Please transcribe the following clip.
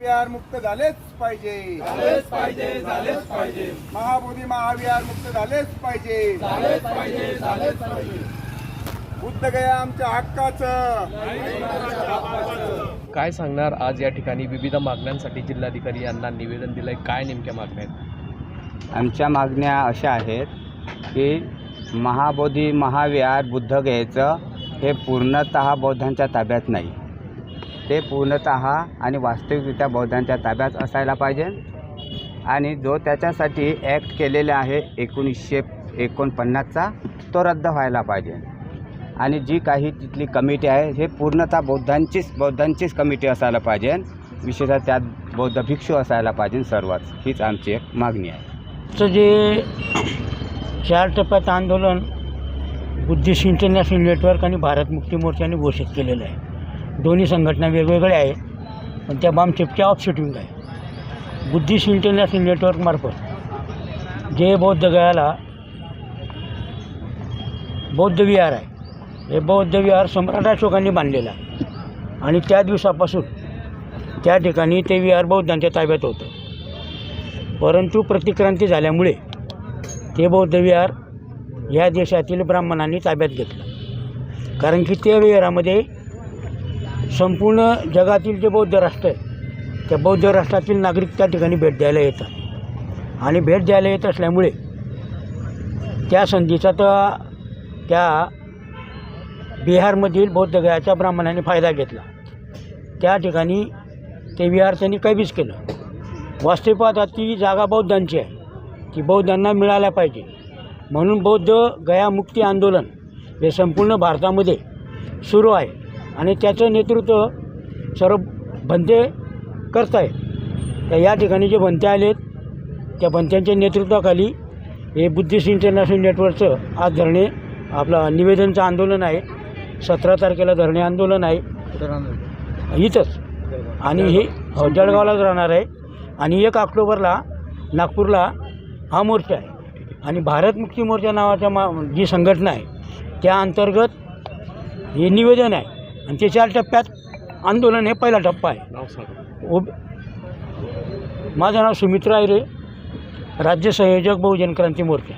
विहार मुक्त झालेच पाहिजे, झालेच पाहिजे, झालेच पाहिजे, महाबोधी महाविहार मुक्त झालेच पाहिजे, झालेच पाहिजे, झालेच पाहिजे. बुद्धगया आमच्या हक्काचं. काय सांगणार? आज या ठिकाणी विविध मागण्यांसाठी जिल्हाधिकारी यांना निवेदन दिलंय. काय नेमक्या मागण्या आहेत? आमच्या मागण्या अशा आहेत की महाबोधी महाविहार बुद्धगयेचं हे पूर्णतः बौद्धांच्या ताब्यात नाही, ते पूर्णतः आणि वास्तविकरित्या बौद्धांच्या ताब्यात असायला पाहिजे. आणि जो त्याच्यासाठी ॲक्ट केलेला आहे 1949चा तो रद्द व्हायला पाहिजे. आणि जी काही तिथली कमिटी आहे हे पूर्णतः बौद्धांचीच कमिटी असायला पाहिजे, विशेषतः त्यात बौद्ध भिक्षू असायला पाहिजे सर्वच. हीच आमची एक मागणी आहे. तर जे 4 टप्प्यात आंदोलन बुद्धिस्ट इंटरनॅशनल नेटवर्क आणि भारत मुक्ती मोर्चाने घोषित केलेलं आहे. दोन्ही संघटना वेगवेगळ्या आहेत, पण त्या बामचेपच्या ऑफशूटिंग आहे. बुद्धिस्ट इंटरनॅशनल नेटवर्कमार्फत जे बौद्धगयाला बौद्ध विहार आहे, हे बौद्ध विहार सम्राट अशोकांनी बांधलेलं आहे आणि त्या दिवसापासून त्या ठिकाणी ते विहार बौद्धांच्या ताब्यात होतं. परंतु प्रतिक्रांती झाल्यामुळे ते बौद्ध विहार या देशातील ब्राह्मणांनी ताब्यात घेतलं. कारण की त्या विहारामध्ये संपूर्ण जगातील जे बौद्ध राष्ट्र आहे त्या बौद्ध राष्ट्रातील नागरिक त्या ठिकाणी भेट द्यायला येतात आणि भेट द्यायला येत असल्यामुळे त्या संधीचा तर त्या बिहारमधील बौद्धगयाच्या ब्राह्मणांनी फायदा घेतला. त्या ठिकाणी ते विहार त्यांनी कैबीज केलं. वास्तविकता ती जागा बौद्धांची आहे, ती बौद्धांना मिळायला पाहिजे. म्हणून बौद्ध गया मुक्ती आंदोलन हे संपूर्ण भारतामध्ये सुरू आहे आणि त्याचं नेतृत्व सर्व भंते करत आहेत. तर या ठिकाणी जे भंते आलेत त्या भंत्यांच्या नेतृत्वाखाली हे बुद्धिस्ट इंटरनॅशनल नेटवर्कचं आज धरणे आपलं निवेदनचं आंदोलन आहे. 17 तारखेला धरणे आंदोलन आहे इथंच आणि हे जळगावलाच राहणार आहे. आणि 1 ऑक्टोबरला नागपूरला हा मोर्चा आहे. आणि भारत मुक्ती मोर्चा नावाच्या जी संघटना आहे त्या अंतर्गत हे निवेदन आहे आणि ते 4 टप्प्यात आंदोलन हे पहिला टप्पा आहे. माझं नाव सुमित्रा आयरे, राज्य संयोजक बहुजन क्रांती मोर्चा.